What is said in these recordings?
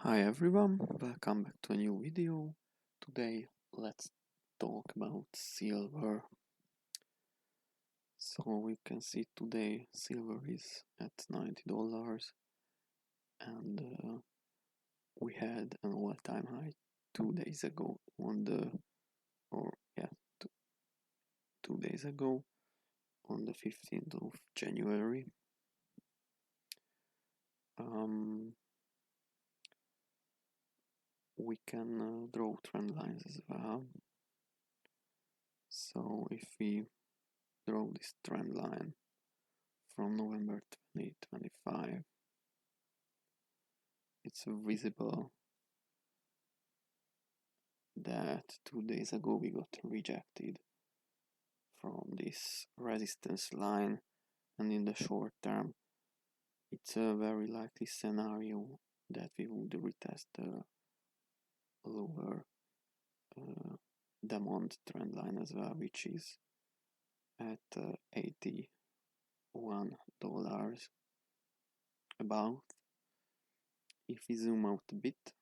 Hi everyone, welcome back to a new video. Today let's talk about silver. So we can see today silver is at $90 and we had an all-time high 2 days ago on the or yeah two, 2 days ago on the 15th of January. We can draw trend lines as well. So if we draw this trend line from November 2025, it's visible that 2 days ago we got rejected from this resistance line, and in the short term it's a very likely scenario that we would retest the lower demand trend line as well, which is at $81 about. If we zoom out a bit,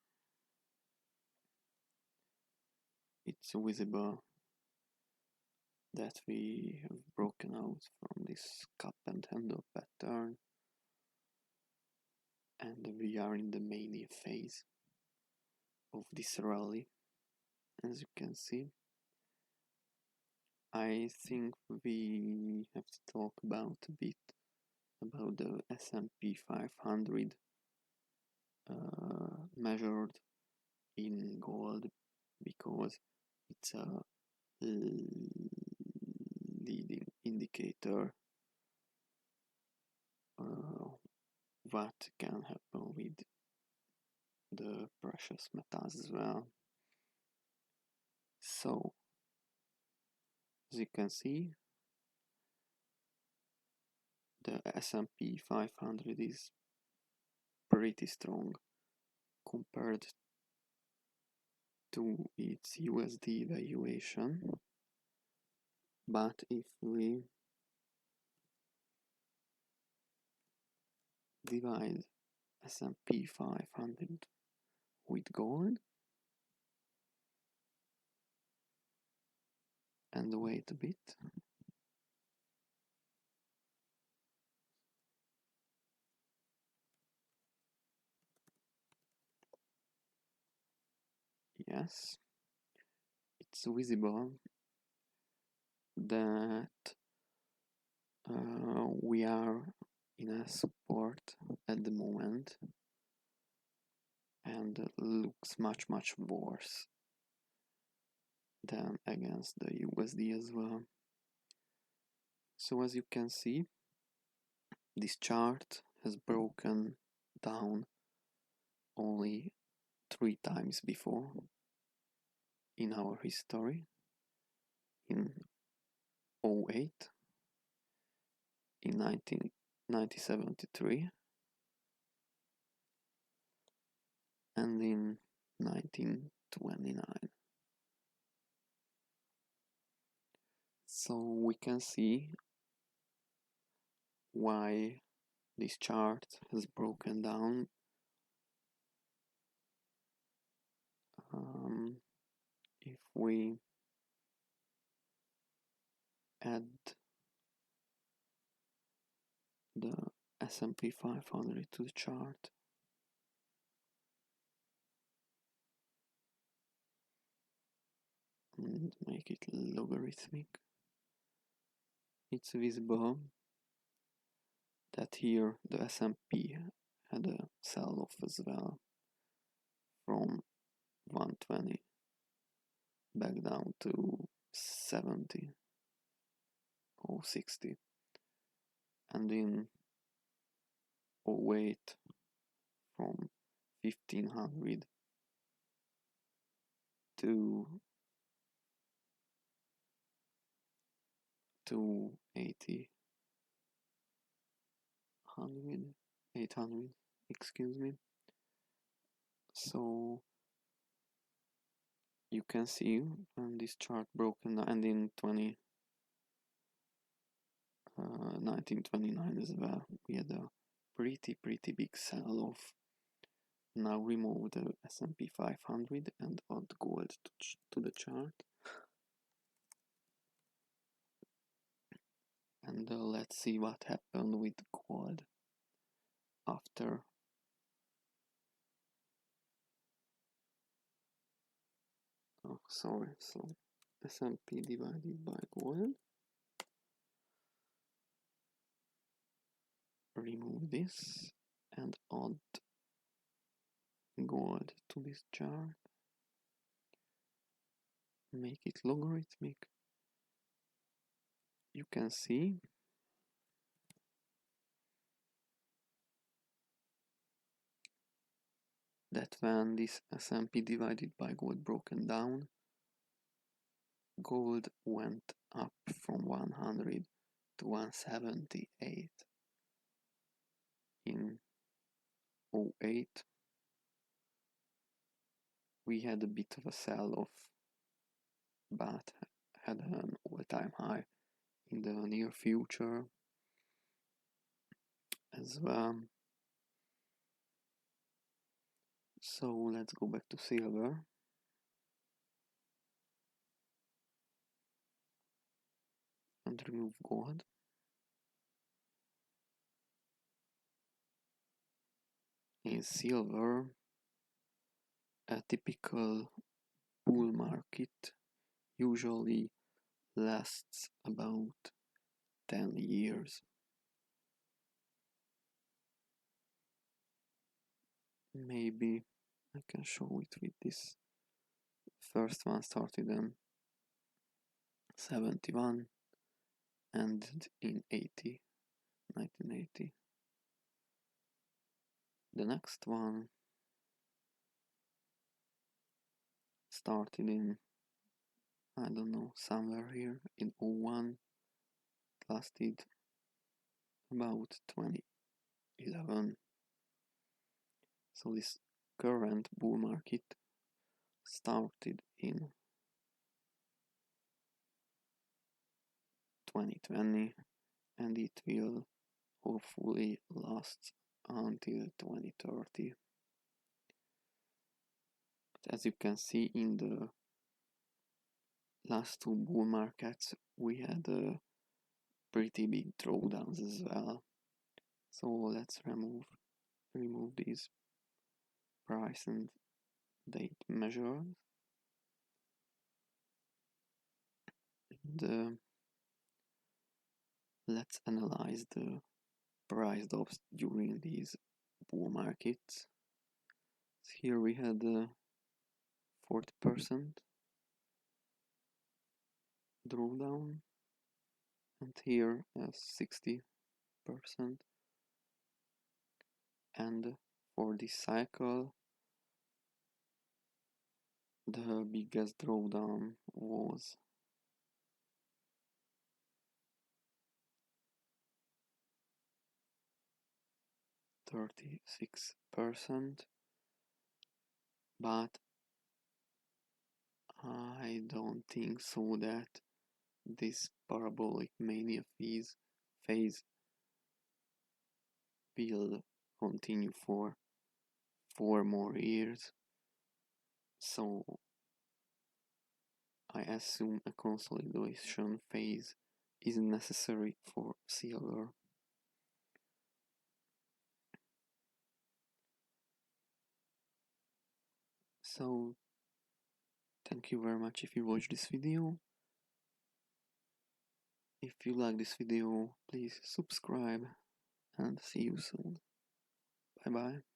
it's visible that we have broken out from this cup and handle pattern, and we are in the mania phase of this rally. As you can see, I think we have to talk about a bit about the S&P 500 measured in gold, because it's a leading indicator what can happen with the precious metals as well. So as you can see, the S&P 500 is pretty strong compared to its USD valuation, but if we divide S&P 500 with gold and wait a bit, yes, it's visible that we are in a support at the moment, and it looks much worse than against the USD as well. So as you can see, this chart has broken down only 3 times before in our history: in 08, in 1973, and in 1929. So we can see why this chart has broken down. If we add the S&P 500 to the chart, and make it logarithmic, it's visible that here the S&P had a sell-off as well from 120 back down to 70 or 60, and in 08 from 1500 to 80, 100, 800, excuse me. So you can see when this chart broken, and in 1929 as well, we had a pretty big sell-off Now remove the S&P 500 and add gold to the chart. And let's see what happened with gold after. Oh, sorry, so S&P divided by gold. Remove this and add gold to this chart. Make it logarithmic. You can see that when this S&P divided by gold broken down, gold went up from 100 to 178 in 08. We had a bit of a sell-off, but had an all-time high in the near future as well. So let's go back to silver. And remove gold. In silver, a typical bull market usually lasts about 10 years. Maybe I can show it with this. First one started in 71, ended in 1980. The next one started in, I don't know, somewhere here in 01, lasted about 2011. So this current bull market started in 2020 and it will hopefully last until 2030. But as you can see, in the last two bull markets we had pretty big drawdowns as well. So let's remove these price and date measures. And let's analyze the price drops during these bull markets. So here we had 40% drawdown, and here 60%. And for this cycle, the biggest drawdown was 36%, but I don't think so that this parabolic mania phase will continue for 4 more years. So I assume a consolidation phase is necessary for silver. So thank you very much if you watched this video. If you like this video, please subscribe and see you soon. Bye bye.